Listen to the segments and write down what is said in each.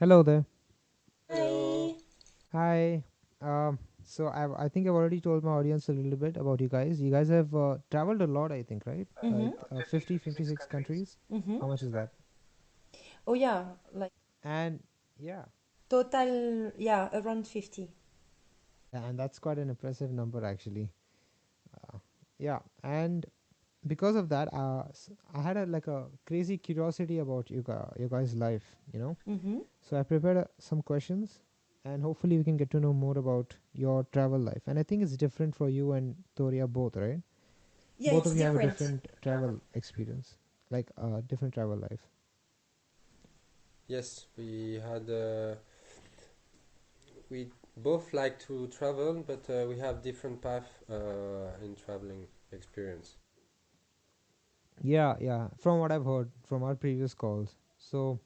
Hello there. Hi. Hello. Hi. So I think I've already told my audience a little bit about you guys. You guys have traveled a lot, I think, right? Mm-hmm. Like 50, 56 countries. Mm-hmm. How much is that? Oh yeah, like And yeah, total, yeah, around 50. yeah, and that's quite an impressive number, actually. Yeah, and because of that, I had like a crazy curiosity about your guys' life, you know. Mm-hmm. So I prepared some questions, and hopefully we can get to know more about your travel life. And I think it's different for you and Toria both, right? Yeah, Both it's of you have a different. different travel experience, like a different travel life. Yes, we both like to travel, but we have different path in traveling experience. Yeah, yeah. From what I've heard from our previous calls. So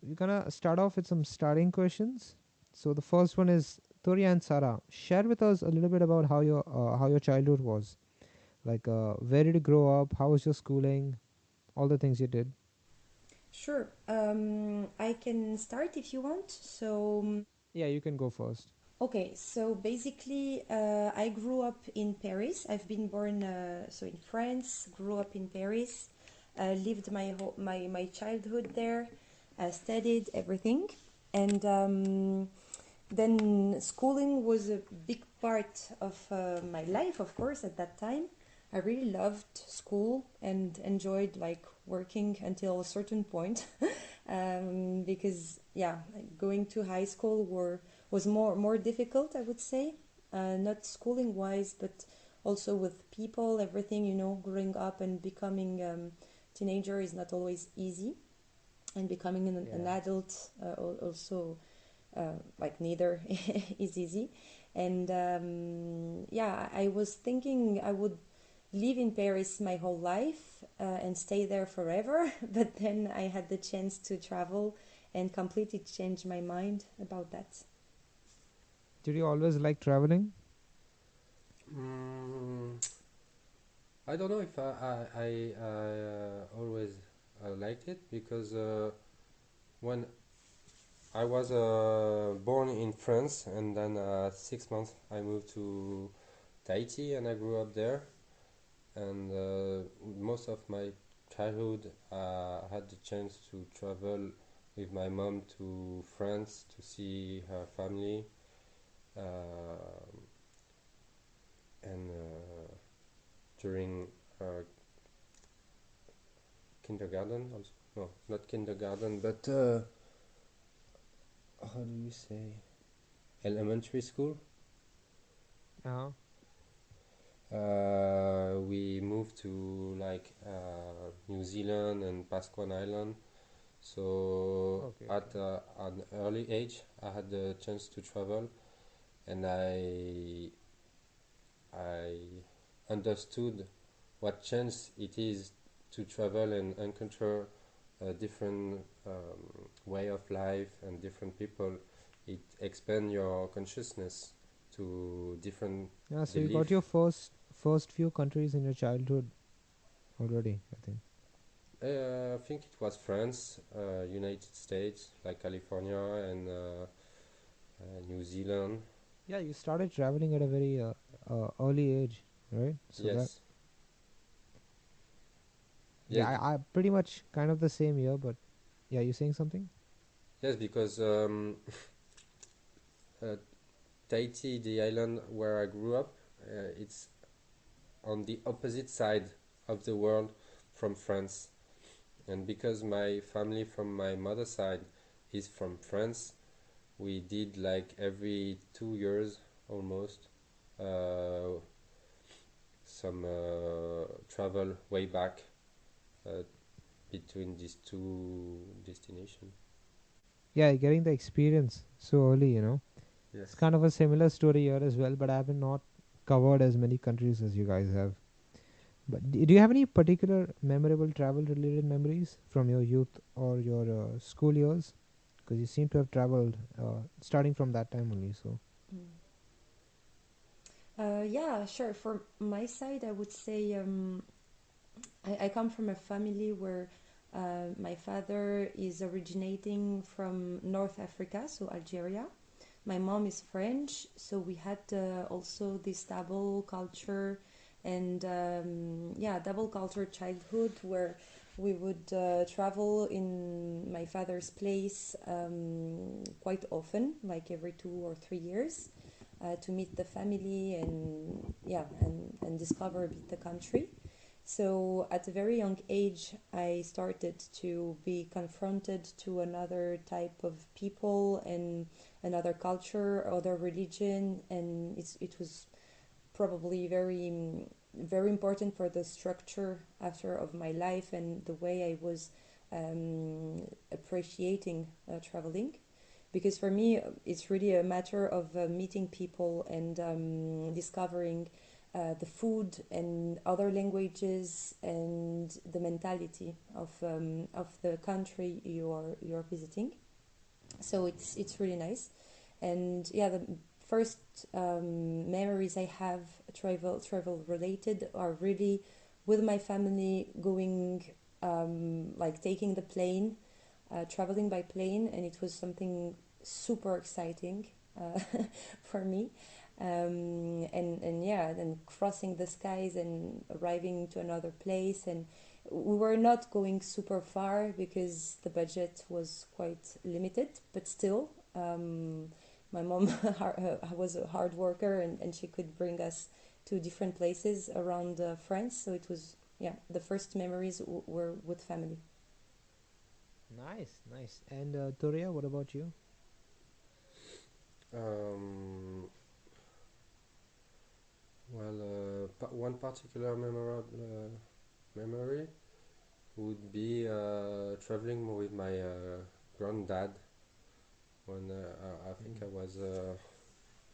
we're gonna start off with some starting questions. So the first one is Toria and Sara. Share with us a little bit about how your childhood was. Like, where did you grow up? How was your schooling? All the things you did. Sure. I can start if you want. Yeah, you can go first. Okay, so basically, I grew up in Paris. I've been born in France, grew up in Paris, lived my childhood there, studied everything, and then schooling was a big part of my life, of course, at that time. I really loved school and enjoyed like working until a certain point, because yeah, like, going to high school was more difficult, I would say, not schooling wise, but also with people, everything, growing up and becoming teenager is not always easy, and becoming an Yeah. adult also like neither is easy. And yeah, I was thinking I would live in Paris my whole life and stay there forever, but then I had the chance to travel and completely change my mind about that. Did you always like traveling? Mm, I don't know if I always liked it because when I was born in France and then 6 months I moved to Tahiti and I grew up there and most of my childhood I had the chance to travel with my mom to France to see her family and during kindergarten also. No, not kindergarten, but how do you say elementary school. Uh-huh. We moved to like New Zealand and Pasquan Island. So Okay, at okay. an early age, I had the chance to travel, and I understood what chance it is to travel and encounter a different way of life and different people. It expands your consciousness to different Yeah, so you got belief. your first few countries in your childhood already, I think. I think it was France, United States, like California and New Zealand. Yeah, you started traveling at a very early age, right? So that Yes, yeah, yes, I pretty much kind of the same year, but yeah, you saying something? yes, because uh, Tahiti, the island where I grew up, it's on the opposite side of the world from France. And because my family from my mother's side is from France, we did like every 2 years almost uh, some travel way back uh, between these two destinations. Yeah, getting the experience so early, you know. It's Yes. kind of a similar story here as well, but I haven't not covered as many countries as you guys have. But do you have any particular memorable travel related memories from your youth or your school years? Because you seem to have traveled starting from that time only. So Mm. Yeah, sure. For my side, I would say I come from a family where My father is originating from North Africa, so Algeria. My mom is French, so we had also this double culture and yeah, double culture childhood where we would travel in my father's place quite often, like every 2 or 3 years, to meet the family and yeah, and discover a bit the country. So at a very young age, I started to be confronted to another type of people and another culture, other religion, and it was probably very important for the structure after of my life and the way I was appreciating traveling. Because for me, it's really a matter of meeting people and discovering the food and other languages and the mentality of the country you're visiting. So it's really nice, and yeah, the first memories I have travel related are really with my family going like taking the plane, traveling by plane, and it was something super exciting for me. And yeah, and crossing the skies and arriving to another place, and we were not going super far because the budget was quite limited, but still, my mom was a hard worker, and she could bring us to different places around France. So it was, yeah, the first memories were with family. Nice, nice. And Toria, what about you? Um, well, one particular memory would be traveling with my granddad when I think I was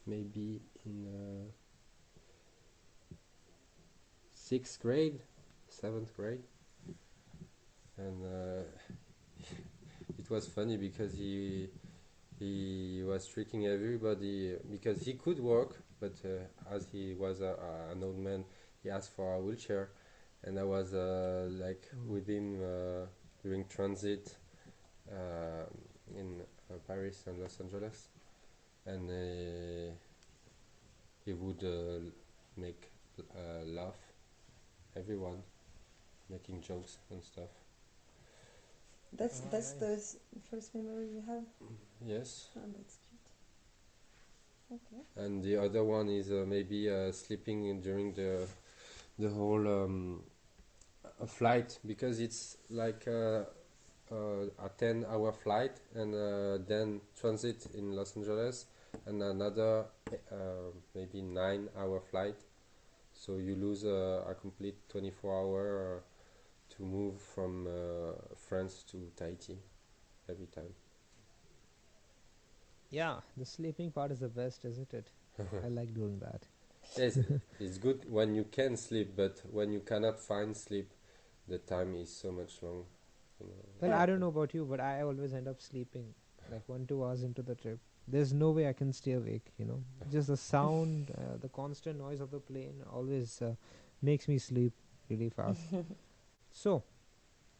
maybe in sixth grade, seventh grade, and it was funny because he was tricking everybody because he could walk, but as he was an old man, he asked for a wheelchair, and I was like with him during transit uh, in Paris and Los Angeles, and he would make laugh everyone, making jokes and stuff. That's the Nice. first memory you have. Yes, Oh, that's cute. Okay. and the other one is maybe sleeping during the whole flight because it's like a 10-hour flight and then transit in Los Angeles and another maybe 9-hour flight. So you lose a complete 24 hour to move from France to Tahiti every time. Yeah, the sleeping part is the best, isn't it? I like doing that. Yes, it's good when you can sleep, but when you cannot find sleep, the time is so much long. You Well, Yeah. I don't know about you, but I always end up sleeping like 1 2 hours into the trip. There's no way I can stay awake. Just the sound, the constant noise of the plane always makes me sleep really fast. So,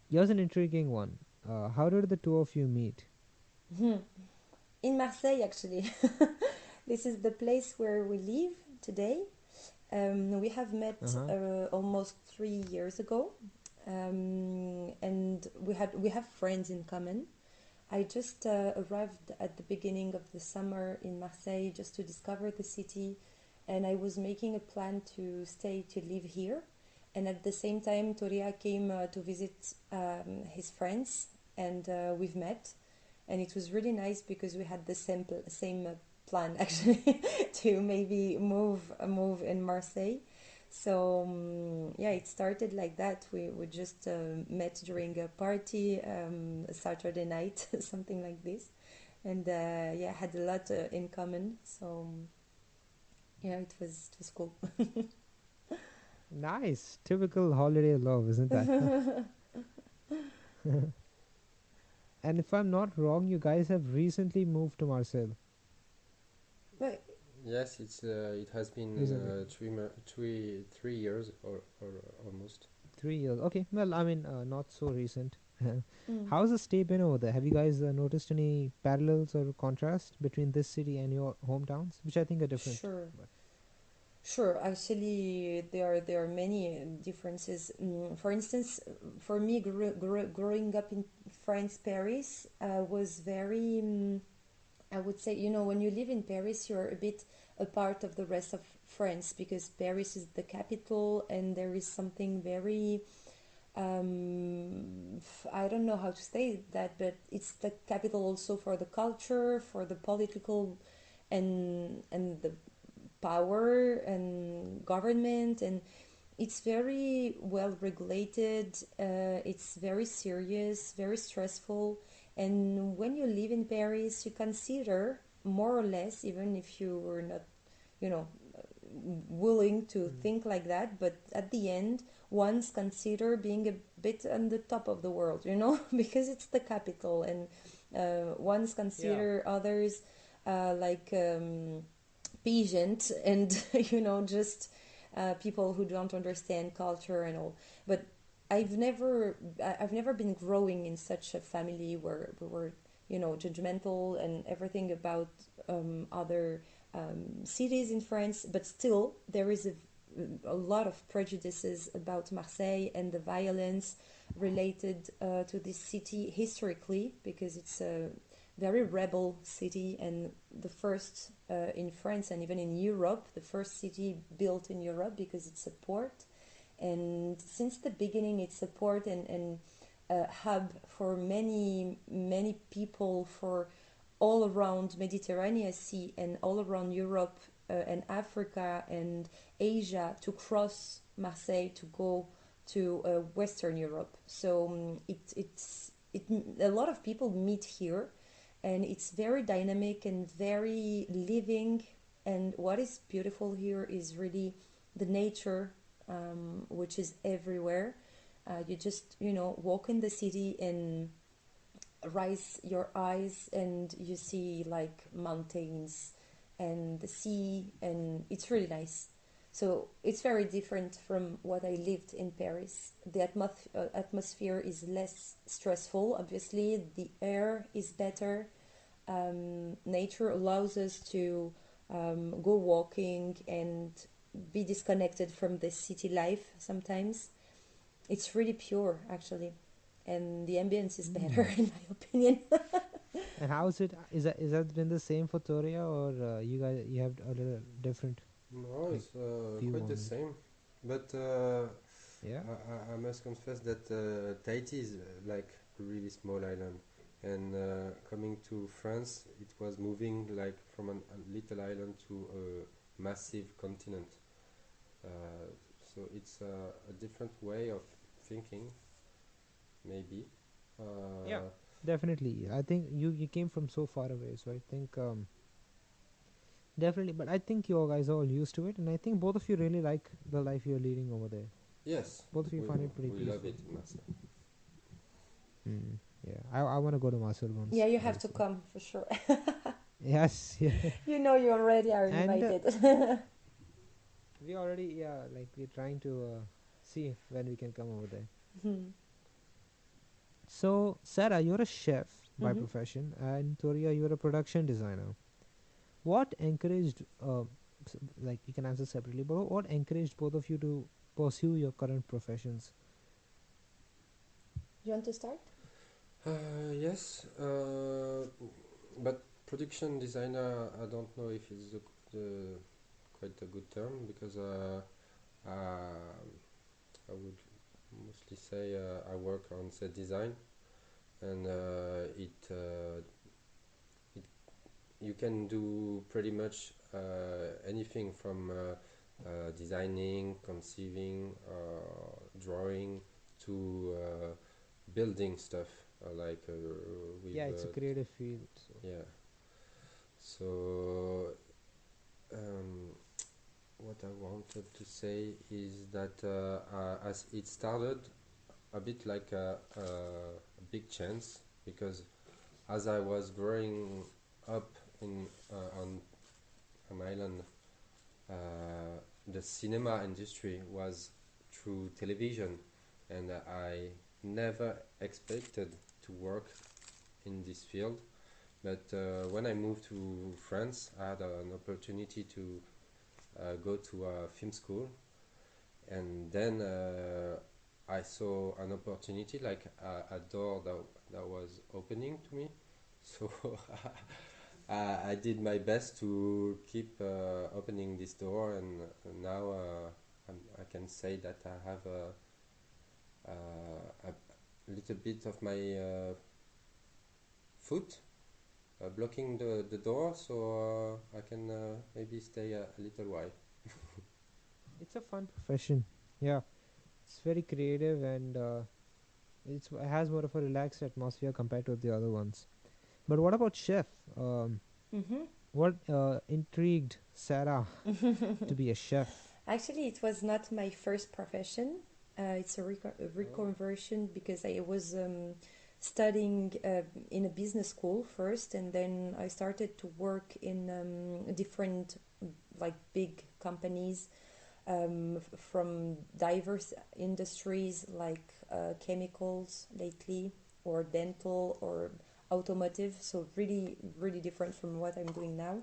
here's an intriguing one. How did the two of you meet? In Marseille, actually. This is the place where we live today. We have Uh met huh. almost 3 years ago, and we have friends in common. I just arrived at the beginning of the summer in Marseille just to discover the city, and I was making a plan to stay to live here. And at the same time, Torea came to visit his friends, and we've met, and it was really nice because we had the same plan actually to maybe move in Marseille. So yeah, it started like that. We just met during a party, a Saturday night, something like this, and yeah, had a lot in common. So yeah, it was cool. Nice. Typical holiday love, isn't that? And if I'm not wrong, you guys have recently moved to Marseille. But Yes, it has been Recently. 3 years or almost. 3 years. Okay. Well, I mean, not so recent. Mm. How's the stay been over there? Have you guys noticed any parallels or contrast between this city and your hometowns, which I think are different? Sure. But Sure, actually, there are many differences. For instance, for me, growing up in France, Paris, was very. I would say, when you live in Paris, you're a bit a part of the rest of France because Paris is the capital, and there is something very. I don't know how to say that, but it's the capital also for the culture, for the political, and the power and government, and it's very well regulated. It's very serious, very stressful, and when you live in Paris you consider more or less, even if you were not you know willing to mm, think like that, but at the end one's consider being a bit on the top of the world, because it's the capital, and one's yeah, consider others like peasant and just people who don't understand culture and all. But I've never been growing in such a family where we were judgmental and everything about other cities in France. But still there is a lot of prejudices about Marseille and the violence related to this city historically, because it's a very rebel city, and the first in France and even in Europe, the first city built in Europe, because it's a port. And since the beginning, it's a port and a hub for many, many people for all around Mediterranean Sea and all around Europe and Africa and Asia to cross Marseille to go to Western Europe. So a lot of people meet here, and it's very dynamic and very living. And what is beautiful here is really the nature, which is everywhere. You just walk in the city and raise your eyes and you see like mountains and the sea, and it's really nice. So it's very different from what I lived in Paris. The atmosphere is less stressful, obviously. The air is better. Nature allows us to go walking and be disconnected from the city life sometimes. It's really pure, actually. And the ambience is better, mm. in my opinion. And how is it? Is that been the same for Toria, or you have a little different No, like it's view quite the on it? same. But Yeah. I must confess that Tahiti is like a really small island. And coming to France, it was moving like from a little island to a massive continent. So it's a different way of thinking, maybe. Yeah. Uh, Definitely. I think you came from so far away, so I think definitely. But I think you guys are all used to it, and I think both of you really like the life you're leading over there. yes, Both of you we, find it pretty we love peaceful. it in Marseille. Mm. Yeah. I want to go to Marseille Yeah, once you have to also. come for sure. Yes. Yeah. You already are And invited. we already, yeah, like we're trying to see if when we can come over there. Mhm. So, Sarah, you're a chef by Mhm. profession, and Toria, you're a production designer. What encouraged, like you can answer separately, but what encouraged both of you to pursue your current professions? You want to start? Yes, but production designer, I don't know if it's the quite a good term because I would mostly say I work on set design, and it you can do pretty much anything from designing, conceiving, drawing to building stuff like with Yeah, it's a creative field. So, yeah. So um, what I wanted to say is that as it started a bit like a big chance because as I was growing up in on an island, the cinema industry was through television, and I never expected to work in this field. But when I moved to France, I had an opportunity to go to a film school, and then I saw an opportunity, like a door that was opening to me. So I did my best to keep opening this door, and now I can say that I have a little bit of my foot blocking the door, so I can maybe stay a little while. It's a fun profession. Yeah, it's very creative and it has more of a relaxed atmosphere compared to the other ones. But what about chef? Um, Mm-hmm. what intrigued Sarah to be a chef? Actually, it was not my first profession. It's a Oh. reconversion because I was studying in a business school first, and then I started to work in different, like, big companies from diverse industries like chemicals lately, or dental, or automotive. So really, really different from what I'm doing now.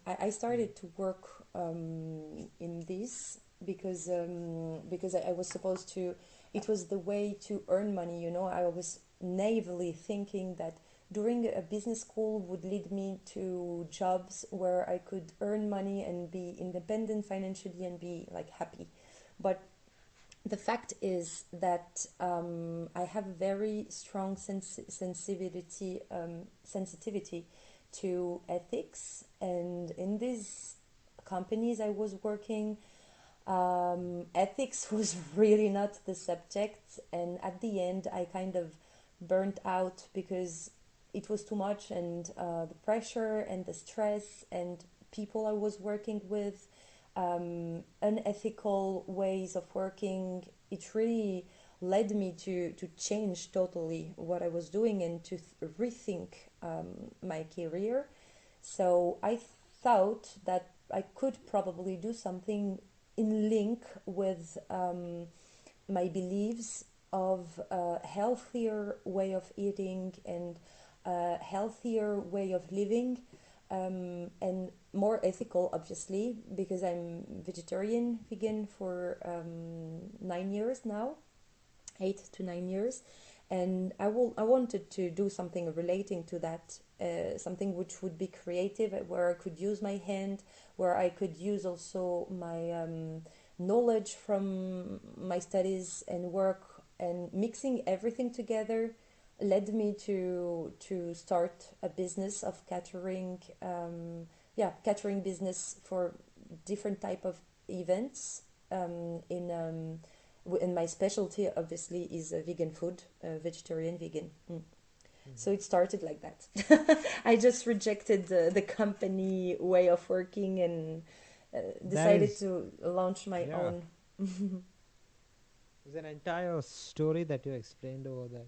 I started to work in this because I was supposed to. It was the way to earn money. You know, I was naively thinking that during a business school would lead me to jobs where I could earn money and be independent financially and be like happy. But the fact is that I have a very strong sensitivity to ethics, and in these companies I was working, ethics was really not the subject, and at the end I kind of burnt out because it was too much, and the pressure and the stress and people I was working with, unethical ways of working. It really led me to change totally what I was doing and to rethink my career. So I thought that I could probably do something in link with my beliefs of a healthier way of eating and a healthier way of living, and more ethical, obviously, because I'm vegetarian vegan for 9 years now, 8 to 9 years, and I wanted to do something relating to that, something which would be creative, where I could use my hand, where I could use also my knowledge from my studies and work, and mixing everything together led me to start a business of catering. Yeah, catering business for different type of events, and my specialty obviously is vegan food, vegetarian vegan. So it started like that. I just rejected the company way of working and That decided is, to launch my yeah, own. there's an entire story that you explained over there.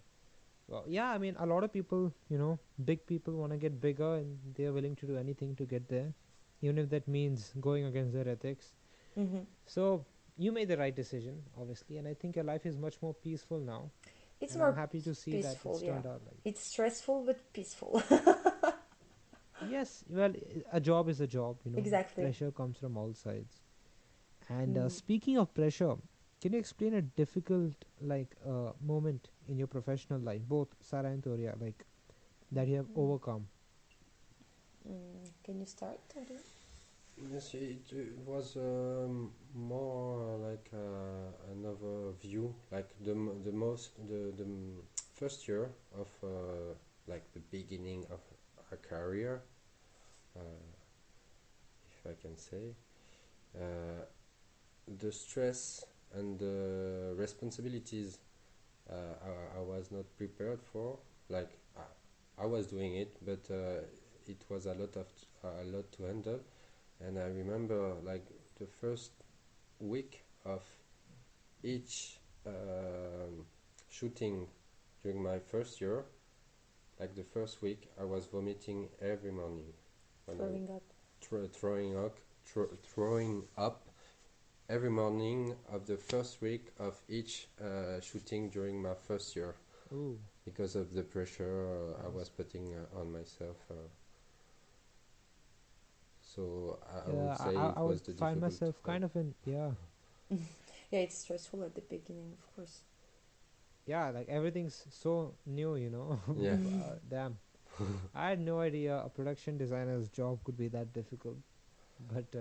Well, yeah, I mean, a lot of people, big people want to get bigger and they're willing to do anything to get there, even if that means going against their ethics. Hmm. So, you made the right decision, obviously, and I think your life is much more peaceful now. It's And I'm more happy to see that peaceful, it's yeah. turned out like that. It's stressful but peaceful. Yes, well, a job is a job, Exactly. pressure comes from all sides. And Mm. speaking of pressure, can you explain a difficult, like, moment in your professional life, both Sarah and Toria, like, that you have Mm. overcome? Can you start, Tori? Yes, it was more like another view, like the first year of like the beginning of a career, uh, if I can say, uh, the stress and the responsibilities I was not prepared for. Like I was doing it, but it was a lot to handle. And I remember like the first week of each shooting during my first year, like the first week, I was vomiting every morning when I Throwing up. throwing up every morning of the first week of each shooting during my first year Ooh, because of the pressure I was nice. putting on myself. So I Yeah, would say I it would was the find difficult myself one. kind of in, yeah, Yeah, it's stressful at the beginning, of course. yeah, like everything's so new, you know. Yeah. Damn, I had no idea a production designer's job could be that difficult. But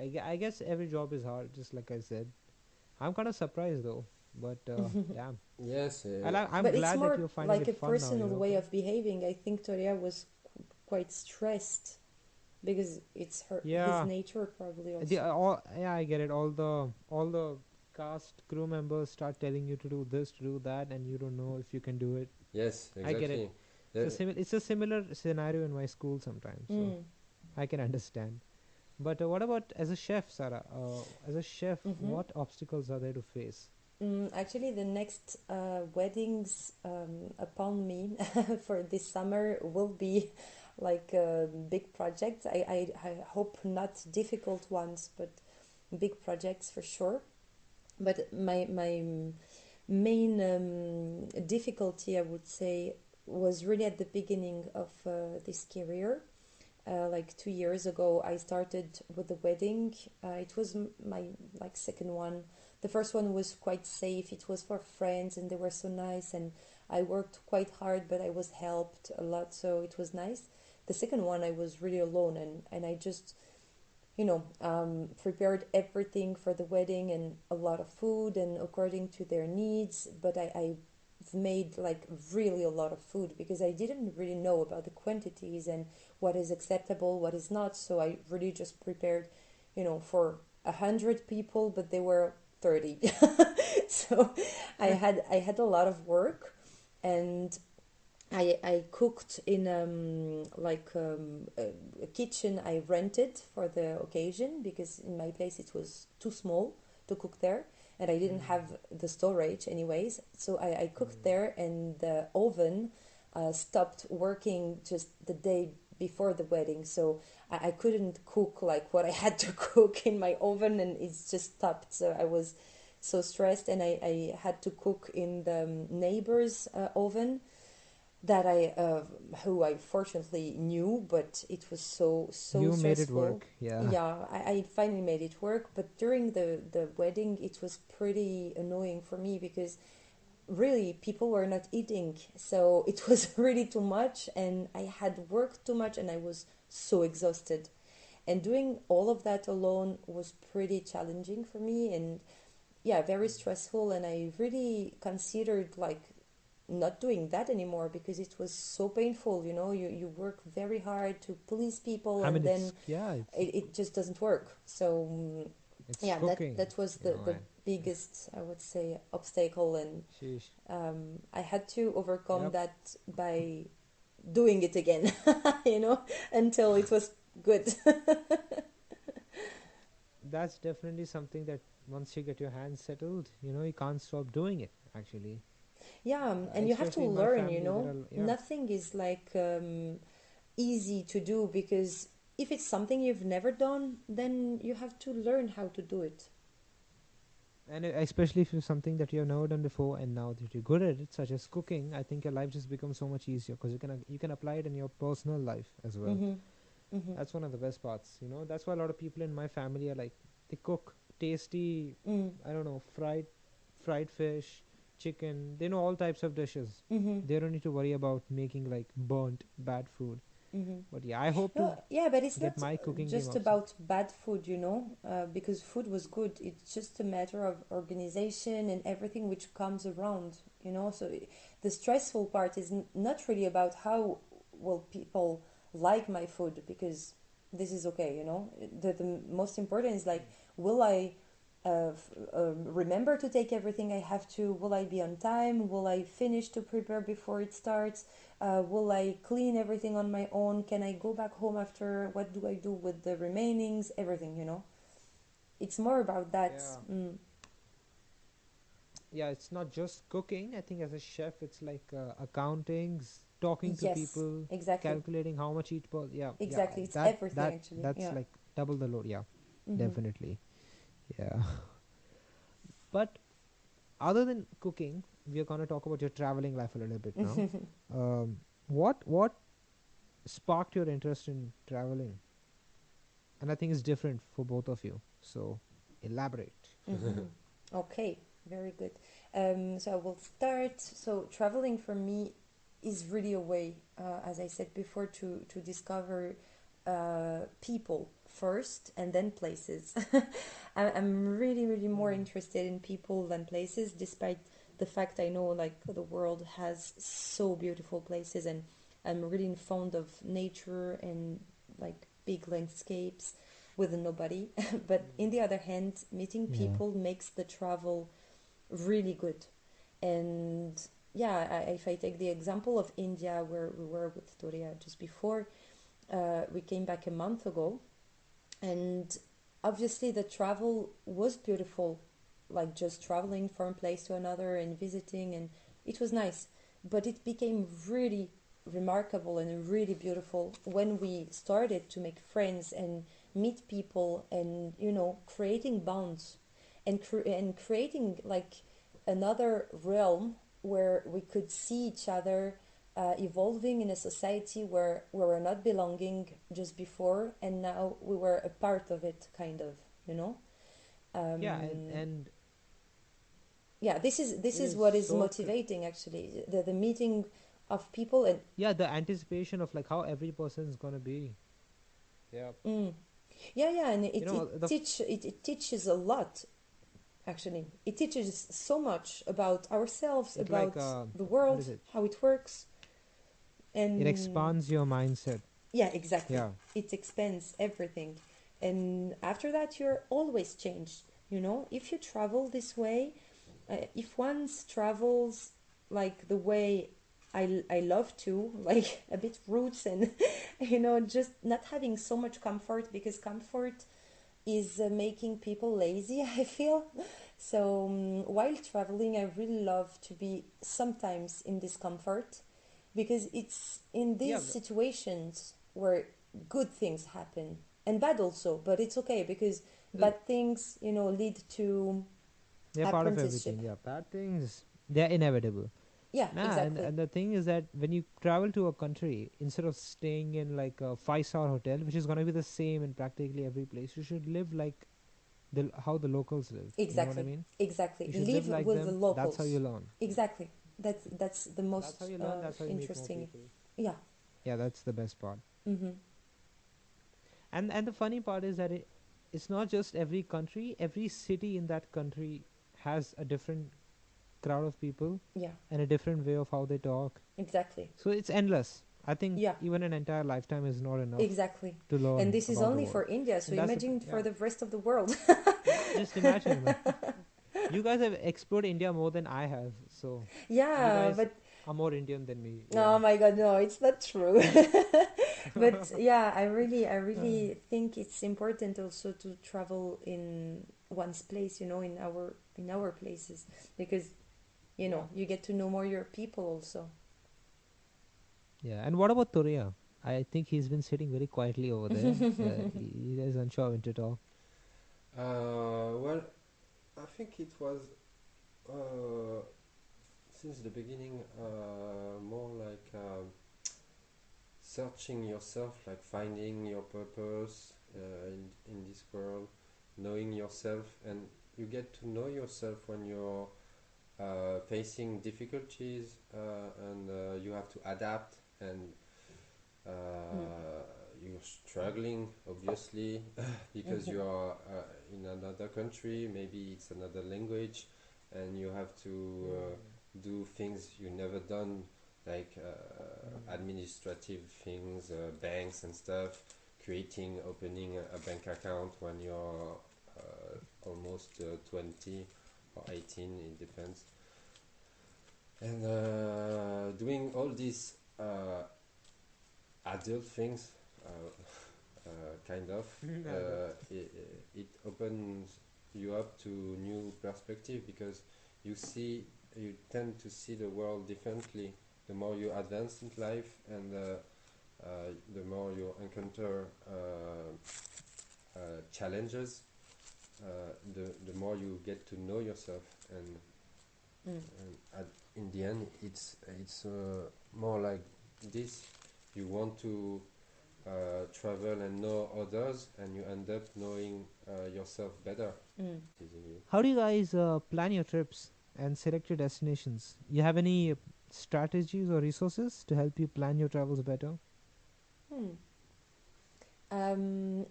I guess every job is hard, just like I said. I'm kind of surprised though, but damn, Yes. I'm But it's glad that more you're finding like it a fun now, you personal know. way of behaving. I think Torea was quite stressed because it's his Yeah, nature probably the also. all yeah, I get it. All the cast crew members start telling you to do this, to do that, and you don't know if you can do it. Yes. I get it. Exactly. The, It's a similar scenario in my school sometimes, so Mm. I can understand. But what about as a chef, Sarah? As a chef, Mm-hmm. what obstacles are there to face? Actually, the next weddings upon me for this summer will be like big projects. I hope not difficult ones, but big projects for sure. But my main difficulty, I would say, was really at the beginning of this career. Like 2 years ago, I started with the wedding. It was my like second one. The first one was quite safe. It was for friends, and they were so nice. And I worked quite hard, but I was helped a lot, so it was nice. The second one, I was really alone, and I just prepared everything for the wedding and a lot of food and according to their needs. But I've made like really a lot of food because I didn't really know about the quantities and what is acceptable, what is not. So I really just prepared, for 100 people, but they were 30. So I had a lot of work, and I cooked in a kitchen I rented for the occasion because in my place it was too small to cook there, and I didn't Mm, have the storage anyways. So I cooked mm. there, and the oven stopped working just the day before the wedding. So I couldn't cook like what I had to cook in my oven, and it's just stopped. So I was so stressed, and I had to cook in the neighbor's oven that who I fortunately knew, but it was so You made it stressful. work, yeah. Yeah, I finally made it work, but during the wedding, it was pretty annoying for me because really people were not eating, so it was really too much, and I had worked too much, and I was so exhausted. And doing all of that alone was pretty challenging for me, and yeah, very stressful. And I really considered like not doing that anymore because it was so painful. You work very hard to please people, I mean, and then it's it just doesn't work. So it's yeah, that cooking, that was you the know, the and biggest, I would say, obstacle. And sheesh. I had to overcome Yep, that by doing it again, until it was good. that's definitely something that once you get your hands settled, you can't stop doing it. Actually, Yeah, and you have to especially in my learn. family, there are yeah. Nothing is like easy to do, because if it's something you've never done, then you have to learn how to do it. And especially if it's something that you have never done before, and now that you're good at it, such as cooking, I think your life just becomes so much easier because you can apply it in your personal life as well. Mhm. Mhm. That's one of the best parts. That's why a lot of people in my family are like, they cook tasty, Mm. I don't know, fried fish, chicken. They know all types of dishes. Mhm. They don't need to worry about making like burnt bad food. Mhm. But yeah, I hope to No, yeah, but it's get not my cooking game just up soon. about bad food, because food was good. It's just a matter of organization and everything which comes around. So the stressful part is not really about how will people like my food, because this is okay. The most important is like, will I remember to take everything I have to? Will I be on time? Will I finish to prepare before it starts? Will I clean everything on my own? Can I go back home after? What do I do with the remainings? Everything. It's more about that. Yeah. Mm. Yeah, it's not just cooking. I think as a chef, it's like accounting, talking to Yes, people, exactly. calculating how much each per. Yeah, yeah. Exactly. It's That everything that actually. that's Yeah. like double the load. Yeah, Mm-hmm. definitely. Yeah. But other than cooking, we are gonna talk about your traveling life a little bit now. What sparked your interest in traveling? And I think it's different for both of you. So elaborate. Okay, very good. So I will start. So traveling for me is really a way, as I said before, to discover people first and then places. I'm really, really more Mm. interested in people than places, despite the fact I know like the world has so beautiful places, and I'm really fond of nature and like big landscapes with nobody. But in the other hand, meeting Yeah. people makes the travel really good. And yeah, if I take the example of India, where we were with Torea just before, we came back a month ago, and obviously the travel was beautiful, like just traveling from place to another and visiting, and it was nice. But it became really remarkable and really beautiful when we started to make friends and meet people, and creating bonds, and creating like another realm where we could see each other, evolving in a society where we were not belonging just before, and now we were a part of it, kind of, you know. Yeah, Um, and yeah, this it is is what is so motivating actually, the meeting of people. And yeah, the anticipation of like how every person's gonna be. Yeah. mm, yeah, yeah, and You know the it teaches a lot. Actually, it teaches so much about ourselves, it like about the what is world, it? how it works, It and expands your mindset. yeah, exactly. Yeah. It expands everything. And after that, you're always changed. If you travel this way, if one travels like the way I love to, like a bit roots and, just not having so much comfort, because comfort is making people lazy, I feel. So while traveling, I really love to be sometimes in discomfort, because it's in Yeah. these situations where good things happen, and bad also, but it's okay because The, bad things, lead to they're part of everything. apprenticeship. Yeah. Bad things, they're inevitable. Yeah, Nah, exactly. and the thing is that when you travel to a country, instead of staying in like a 5-star hotel, which is gonna be the same in practically every place, you should live like the how the locals live. You know what I Exactly. mean? Exactly. You should live Live like with the them. That's how you locals. learn. Exactly. That's the That's how most you learn. That's how you meet more interesting. people. Yeah. Yeah, that's the best part. Mm-hmm. And the funny part is that it's not just every country. Every city in that country has a different crowd of people Yeah. and a different way of how they talk. Exactly. So it's endless. I think Yeah. even an entire lifetime is not enough Exactly. to And learn this is about the only world. for India, so And that's the imagine for yeah. the rest of the world. Yeah, just imagine, man. You guys have explored India more than I have. So you Yeah, guys but are more Indian than me. Yeah. oh my God, no, it's not true. But yeah, I Uh, really think it's important also to travel in one's place, in our places, because yeah. you get to know more your people also. Yeah. And what about Torea? I think he's been sitting very quietly over there. He is unsure when to talk. Well, I think it was uh, since the beginning more like searching yourself, like finding your purpose in this world, knowing yourself, and you get to know yourself when you're facing difficulties and you have to adapt and Mm. you're struggling obviously because you are in another country, maybe it's another language, and you have to do things you never done, like administrative things, banks and stuff, creating, opening a bank account when you're almost 20 or 18, it depends, and doing all these adult things, kind of, it opens you up to new perspective because you tend to see the world differently the more you advance in life, and the more you encounter challenges, the more you get to know yourself, Mm. and in the end, it's more like this. You want to travel and know others, and you end up knowing yourself better. Mm. Easily. How do you guys plan your trips and select your destinations? You have any strategies or resources to help you plan your travels better? Hmm.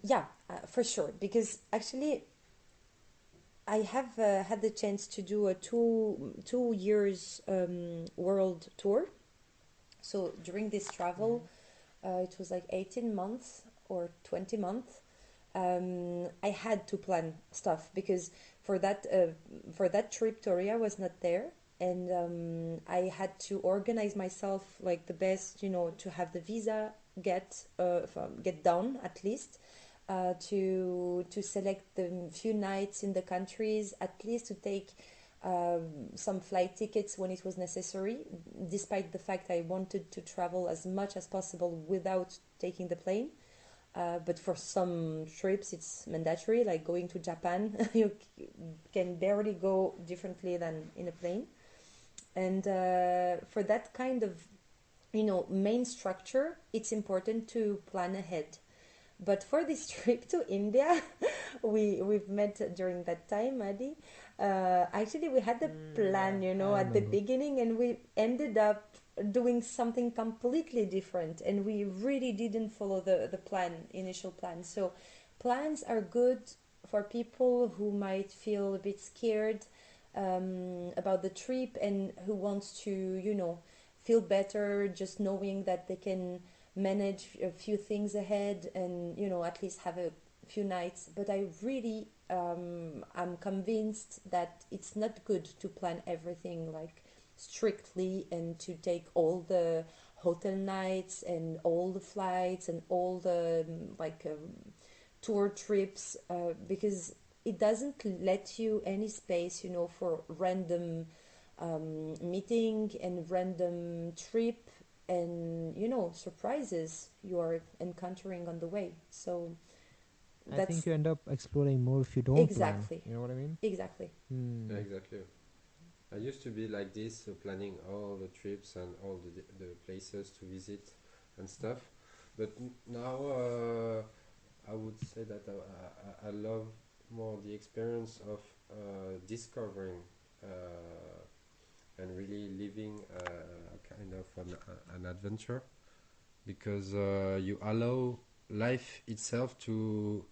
Yeah, for sure. Because actually, I have had the chance to do a 2 years world tour. So during this travel, it was like 18 months or 20 months. I had to plan stuff because for that uh, for that trip, Torea was not there, and I had to organize myself like the best, to have the visa get done at least, to select the few nights in the countries, at least to take some flight tickets when it was necessary, despite the fact I wanted to travel as much as possible without taking the plane. But for some trips, it's mandatory, like going to Japan. You can barely go differently than in a plane. And for that kind of, main structure, it's important to plan ahead. But for this trip to India, we've met during that time, Adi. Actually, we had the Yeah, plan, I at the remember. beginning, and we ended up doing something completely different, and we really didn't follow the initial plan. So, plans are good for people who might feel a bit scared about the trip and who wants to, feel better just knowing that they can manage a few things ahead and at least have a few nights. But I really I'm convinced that it's not good to plan everything like strictly and to take all the hotel nights and all the flights and all the tour trips, because it doesn't let you any space, for random meeting and random trip and surprises you are encountering on the way. So I think that's you end up exploring more if you don't plan. exactly, You know what I mean? exactly. Yeah, Hmm. exactly. I used to be like this, so planning all the trips and all the places to visit and stuff. But now I would say that I love more the experience of discovering and really living kind of an adventure, because you allow life itself to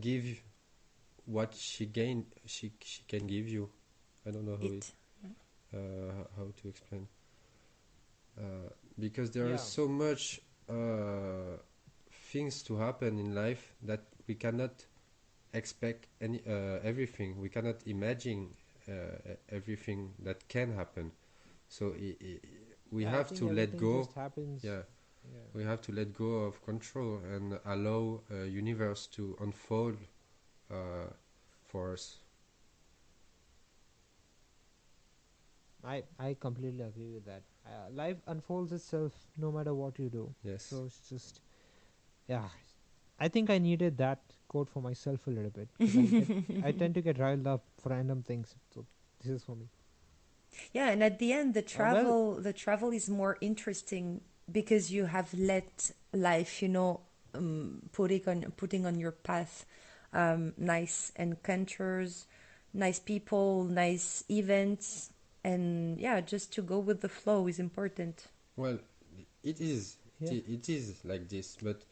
give what she can give you. I don't know It how to explain, because there are Yeah. so much things to happen in life that we cannot expect everything. We cannot imagine everything that can happen. So we Yeah, I have think to let everything go. just happens. Yeah, Yeah. we have to let go of control and allow universe to unfold for us. I completely agree with that. Life unfolds itself no matter what you do. Yes. So it's just, yeah. I think I needed that quote for myself a little bit because I tend to get riled up for random things. So this is for me. Yeah, and at the end, the Well, travel is more interesting because you have let life, putting on your path nice encounters, nice people, nice events, and yeah, just to go with the flow is important. Well, it is. yeah. It is like this, but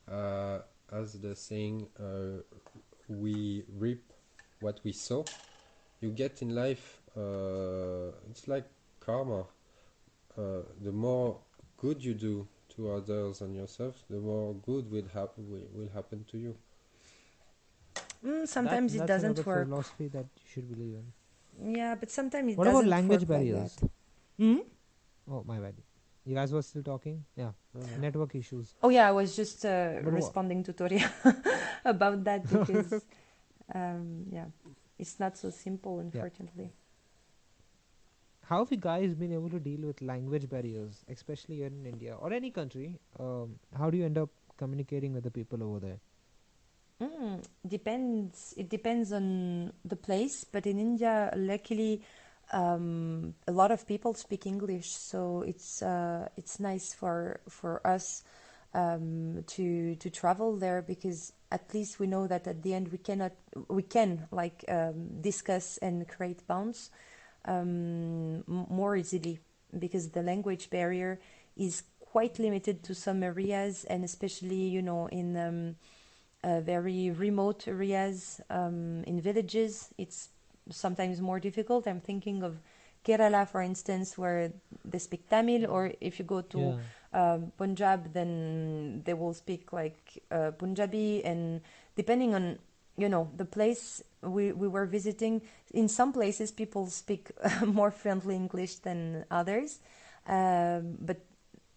uh, as the saying, we reap what we sow. You get in life. It's like karma. The more good you do to others and yourself, the more good will happen to you. Sometimes it That's another doesn't work. philosophy that you should believe in. Yeah, but sometimes it What about doesn't language work like barriers? that. Hmm? Oh, my bad. You guys were still talking? Yeah. Network issues. Oh yeah, I was just But what? responding to Toria about that because yeah, it's not so simple, Yeah. unfortunately. How have you guys been able to deal with language barriers, especially here in India or any country? How do you end up communicating with the people over there? Depends. It depends on the place, but in India, luckily, a lot of people speak English, so it's nice for us to travel there because at least we know that at the end we can like discuss and create bonds more easily because the language barrier is quite limited to some areas and especially in very remote areas in villages it's sometimes more difficult. I'm thinking of Kerala, for instance, where they speak Tamil, or if you go to Yeah, Punjab, then they will speak like Punjabi, and depending on the place we were visiting, in some places people speak more friendly English than others, but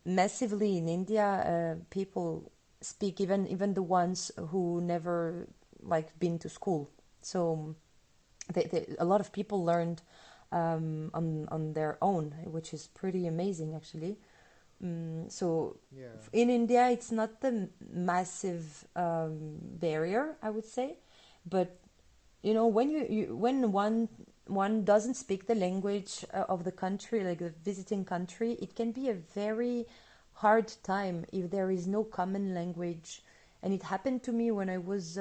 massively in India, people speak even the ones who never like been to school. So a lot of people learned on their own, which is pretty amazing actually. So yeah, in India, it's not a massive barrier, I would say, but when when one doesn't speak the language of the country, like the visiting country, it can be a very hard time if there is no common language. And it happened to me when I was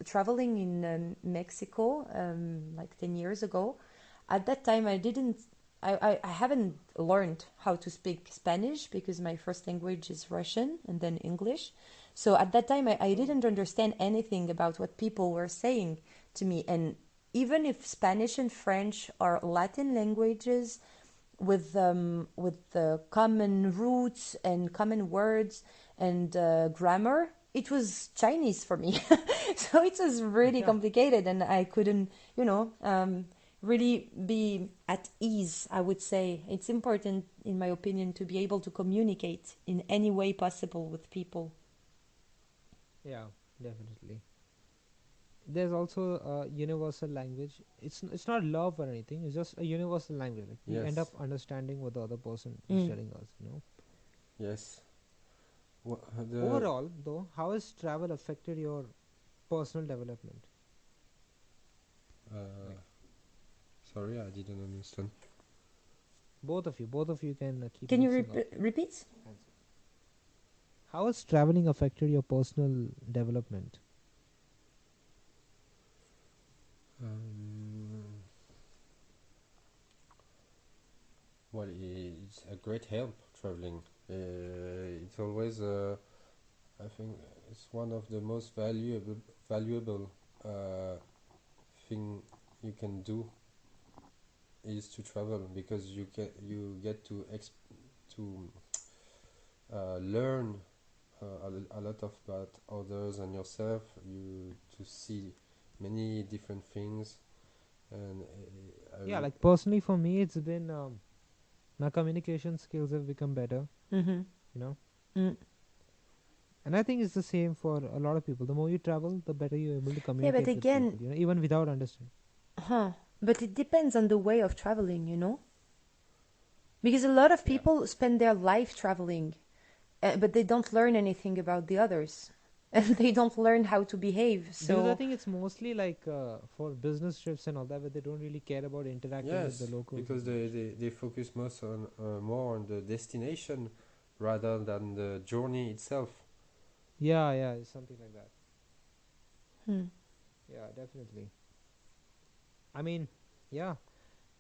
traveling in Mexico like 10 years ago. At that time I didn't I haven't learned how to speak Spanish because my first language is Russian and then English. So at that time I oh, didn't understand anything about what people were saying to me. And even if Spanish and French are Latin languages with the common roots and common words and grammar, it was Chinese for me. So it was really yeah, complicated, and I couldn't, really be at ease. I would say it's important, in my opinion, to be able to communicate in any way possible with people. yeah, definitely. There's also a universal language. It's not love or anything. It's just a universal language. Like we end up Yes, understanding what the other person is Mm. telling us. yes. The Overall, though, how has travel affected your personal development? uh, Like sorry, I didn't understand. both of you can keep Can you mixing up. repeat? Answer. How has traveling affected your personal development? Um, well, it's a great help traveling. It's always, I think, it's one of the most valuable uh, thing you can do is to travel because you get to learn a lot of about others and yourself. You to see many different things and Yeah, like personally for me, it's been my communication skills have become better. Mm-hmm. You know, Mm. and I think it's the same for a lot of people. The more you travel, the better you're able to Yeah, but communicate with again, people. Even without understanding. huh? But it depends on the way of traveling, because a lot of Yeah. people spend their life traveling, but they don't learn anything about the others, and they don't learn how to behave. Because I So, think it's mostly like for business trips and all that, where they don't really care about interacting with the yes, locals because as much. they focus most on more on the destination rather than the journey itself. Yeah, yeah, it's something like that. hmm. Yeah, definitely. I mean, yeah.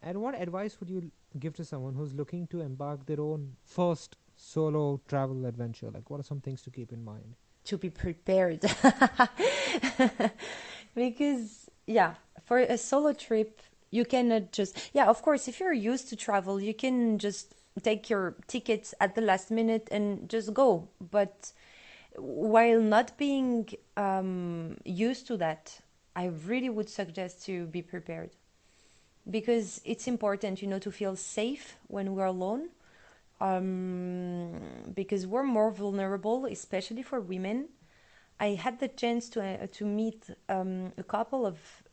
And what advice would you give to someone who's looking to embark their own first solo travel adventure? Like, what are some things to keep in mind? To be prepared, because yeah, for a solo trip, you cannot just yeah. Of course, if you're used to travel, you can just take your tickets at the last minute and just go. But while not being used to that, I really would suggest to be prepared because it's important, to feel safe when we're alone. Because we're more vulnerable, especially for women. I had the chance to meet a couple of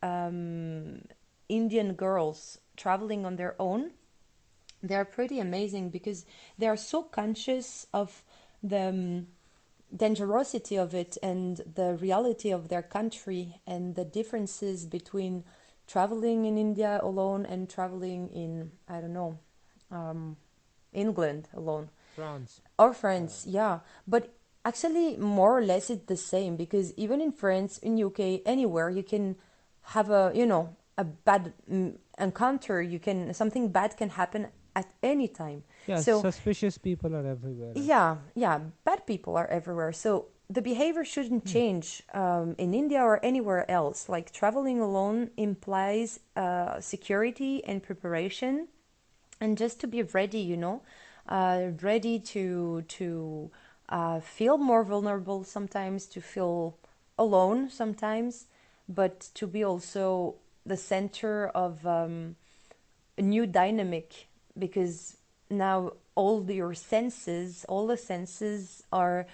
Indian girls traveling on their own. They are pretty amazing because they are so conscious of the dangerosity of it and the reality of their country and the differences between traveling in India alone and traveling in, I don't know, um, England alone France. or Yeah. France, yeah. But actually, more or less, it's the same because even in France, in UK, anywhere, you can have a, a bad encounter. You can something bad can happen at any time. Yeah, So suspicious people are everywhere. yeah, yeah, bad people are everywhere. So the behavior shouldn't Hmm. change in India or anywhere else. Like traveling alone implies security and preparation, and just to be ready, ready to feel more vulnerable sometimes, to feel alone sometimes, but to be also the center of a new dynamic because now all the senses are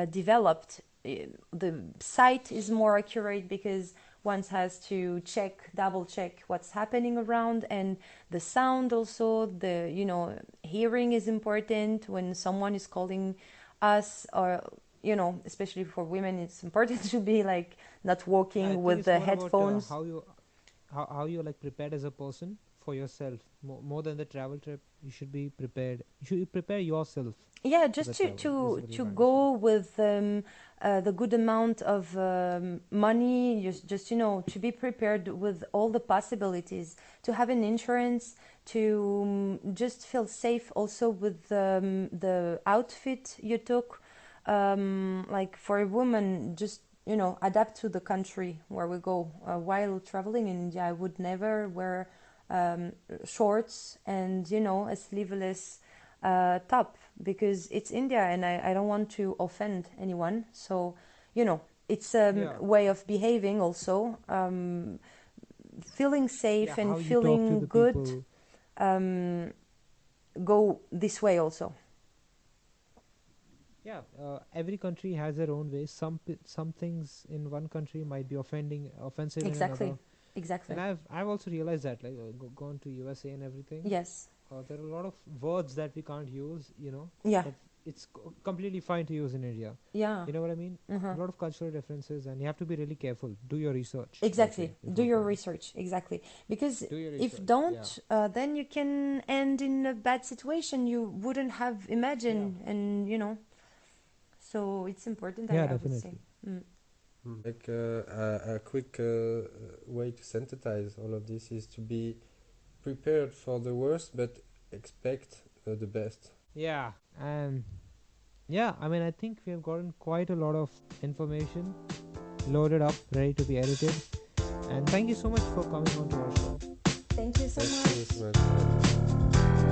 developed. The sight is more accurate because one has to double check what's happening around, and the sound also. The hearing is important when someone is calling us, or especially for women, it's important to be like not Yeah, I walking think with it's the more about headphones. how you're like prepared as a person for yourself. More than the travel trip, you should be prepared. You should prepare yourself Yeah, for just the to travel. This is to what you're to trying to say. go with the good amount of money, just to be prepared with all the possibilities, to have an insurance, to just feel safe also with the outfit you took. Like for a woman, just adapt to the country where we go. While traveling in India, I would never wear um, shorts and a sleeveless top because it's India and I don't want to offend anyone. So, it's a Yeah, way of behaving also, feeling yeah. safe and How you talk to feeling the good. people. Um, Go this way also. Yeah, every country has their own way. Some things in one country might be offensive in Exactly. another. And Exactly. I've also realized that, like, gone to USA and everything. Yes. There are a lot of words that we can't use, Yeah. that it's completely fine to use in India. Yeah. You know what I mean? A Uh-huh. lot of cultural differences, and you have to be really careful. Do your research, I would say, Exactly. Do before your traveling. research. Exactly. Because Do your if research. Yeah. don't, then you can end in a bad situation you wouldn't have Yeah. imagined. And, so it's important, Yeah, I would say. definitely. Mm. Like a quick way to synthesize all of this is to be prepared for the worst, but expect the best. Yeah. And yeah, I mean, I think we have gotten quite a lot of information loaded up, ready to be edited. And thank you so much for coming on to our show. Thank you so Merci so much. much.